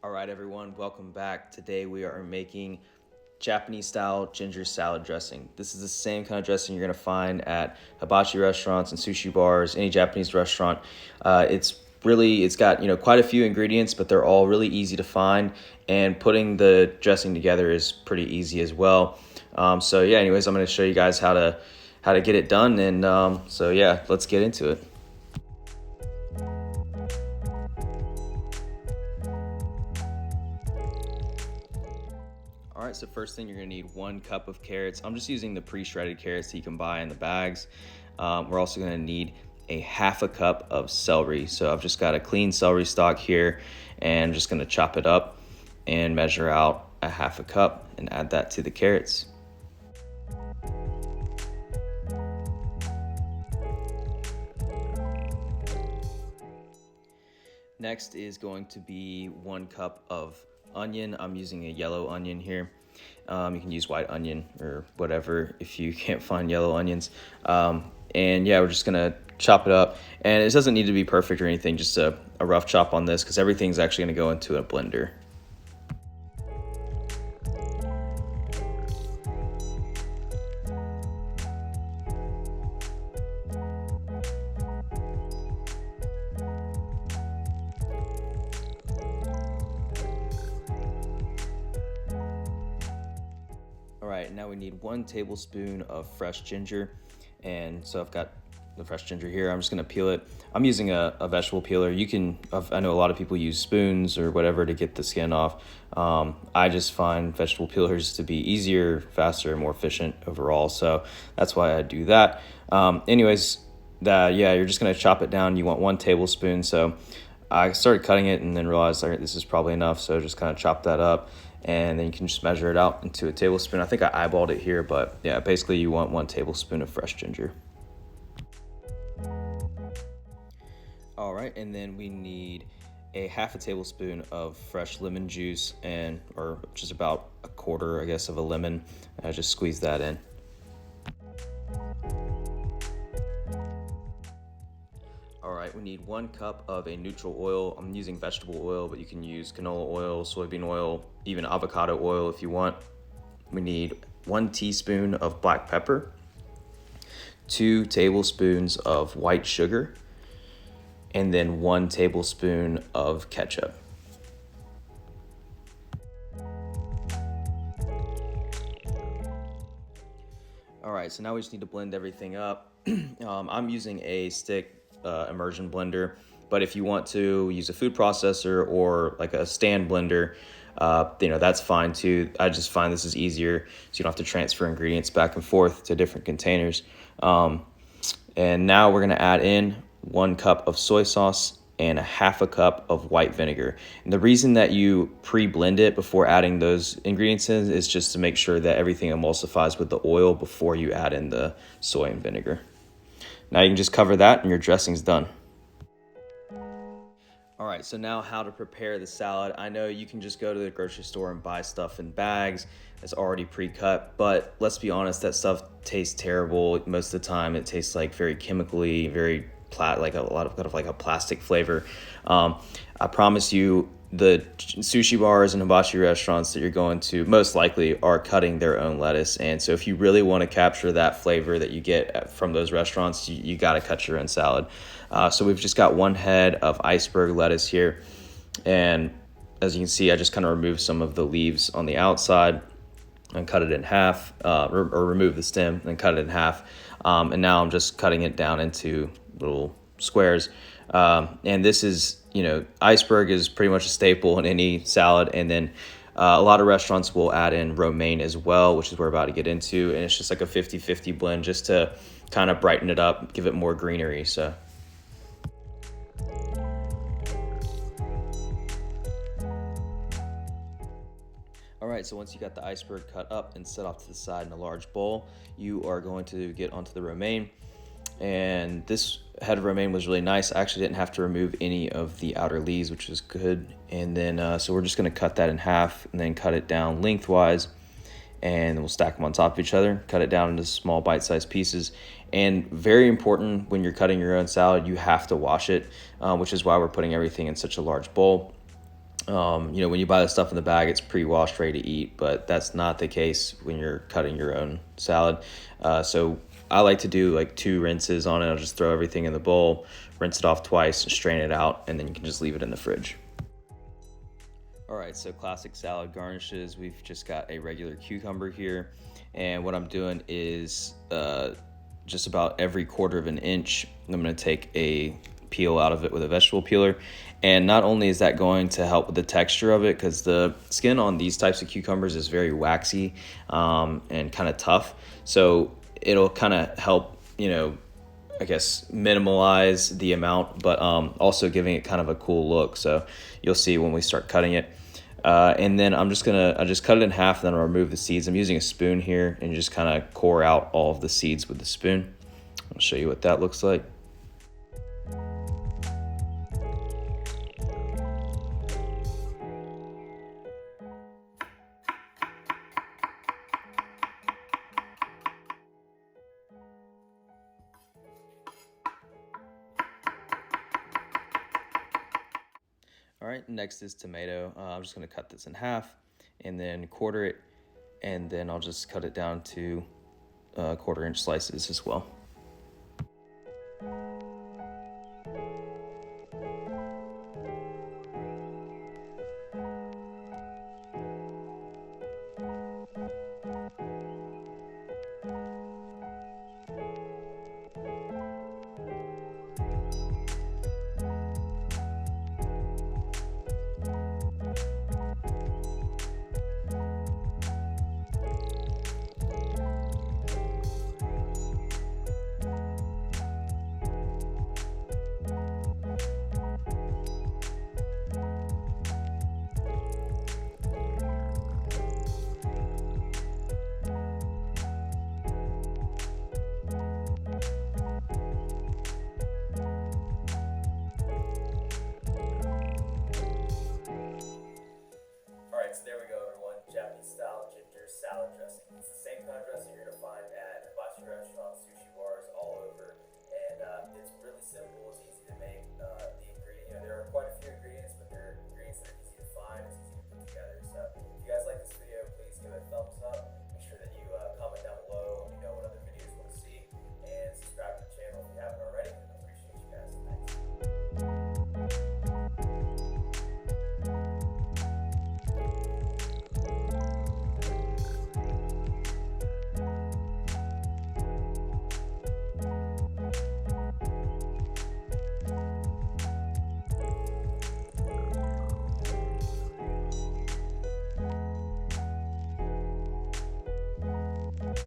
All right, everyone, welcome back. Today we are making Japanese style ginger salad dressing. This is the same kind of dressing you're gonna find at hibachi restaurants and sushi bars, any Japanese restaurant. It's got quite a few ingredients, but they're all really easy to find. And putting the dressing together is pretty easy as well. Anyways, I'm gonna show you guys how to get it done. And let's get into it. All right, so first thing you're gonna need 1 cup of carrots. I'm just using the pre-shredded carrots that you can buy in the bags. We're also gonna need a 1/2 cup of celery. So I've just got a clean celery stalk here and I'm just gonna chop it up and measure out a 1/2 cup and add that to the carrots. Next is going to be 1 cup of onion. I'm using a yellow onion here. You can use white onion or whatever if you can't find yellow onions. We're just gonna chop it up. And it doesn't need to be perfect or anything, just a rough chop on this because everything's actually gonna go into a blender. All right, now we need 1 tablespoon of fresh ginger. And so I've got the fresh ginger here. I'm just gonna peel it. I'm using a vegetable peeler. I know a lot of people use spoons or whatever to get the skin off. I just find vegetable peelers to be easier, faster, and more efficient overall. So that's why I do that. You're just gonna chop it down. You want 1 tablespoon. So I started cutting it and then realized, all right, this is probably enough. So just kind of chop that up. And then you can just measure it out into a tablespoon. I think I eyeballed it here, but yeah, basically you want 1 tablespoon of fresh ginger. All right, and then we need a 1/2 tablespoon of fresh lemon juice or just about a quarter, I guess, of a lemon. I just squeeze that in. All right, we need 1 cup of a neutral oil. I'm using vegetable oil, but you can use canola oil, soybean oil, even avocado oil if you want. We need 1 teaspoon of black pepper, 2 tablespoons of white sugar, and then 1 tablespoon of ketchup. All right, so now we just need to blend everything up. I'm using a stick immersion blender, but if you want to use a food processor or like a stand blender, that's fine too. I just find this is easier so you don't have to transfer ingredients back and forth to different containers. And now we're gonna add in 1 cup of soy sauce and a 1/2 cup of white vinegar. And the reason that you pre-blend it before adding those ingredients in is just to make sure that everything emulsifies with the oil before you add in the soy and vinegar. Now you can just cover that and your dressing's done. All right, so now how to prepare the salad. I know you can just go to the grocery store and buy stuff in bags that's already pre-cut, but let's be honest, that stuff tastes terrible. Most of the time it tastes like very chemically, very like a lot of kind of like a plastic flavor. I promise you, the sushi bars and hibachi restaurants that you're going to most likely are cutting their own lettuce. And so if you really want to capture that flavor that you get from those restaurants, you got to cut your own salad. So we've just got 1 head of iceberg lettuce here. And as you can see, I just kind of removed some of the leaves on the outside and cut it in half, or remove the stem and cut it in half. And now I'm just cutting it down into little squares. And this is, iceberg is pretty much a staple in any salad. And then a lot of restaurants will add in romaine as well, which is what we're about to get into. And it's just like a 50-50 blend just to kind of brighten it up, give it more greenery. So. All right, so once you got the iceberg cut up and set off to the side in a large bowl, you are going to get onto the romaine. And this head of romaine was really nice. I actually didn't have to remove any of the outer leaves, which was good. And then, so we're just gonna cut that in half and then cut it down lengthwise. And we'll stack them on top of each other, cut it down into small bite-sized pieces. And very important, when you're cutting your own salad, you have to wash it, which is why we're putting everything in such a large bowl. You know, when you buy the stuff in the bag, it's pre-washed, ready to eat, but that's not the case when you're cutting your own salad. So I like to do like 2 rinses on it. I'll just throw everything in the bowl, rinse it off twice, strain it out, and then you can just leave it in the fridge. All right, so classic salad garnishes. We've just got a regular cucumber here. And what I'm doing is just about every 1/4 of an inch, I'm gonna take a peel out of it with a vegetable peeler. And not only is that going to help with the texture of it, because the skin on these types of cucumbers is very waxy and kind of tough. So it'll kind of help, you know, I guess minimalize the amount, but also giving it kind of a cool look. So you'll see when we start cutting it. And then I just cut it in half, and then I'll remove the seeds. I'm using a spoon here and just kind of core out all of the seeds with the spoon. I'll show you what that looks like. All right, next is tomato. I'm just gonna cut this in half and then 1/4 it, and then I'll just cut it down to 1/4 inch slices as well.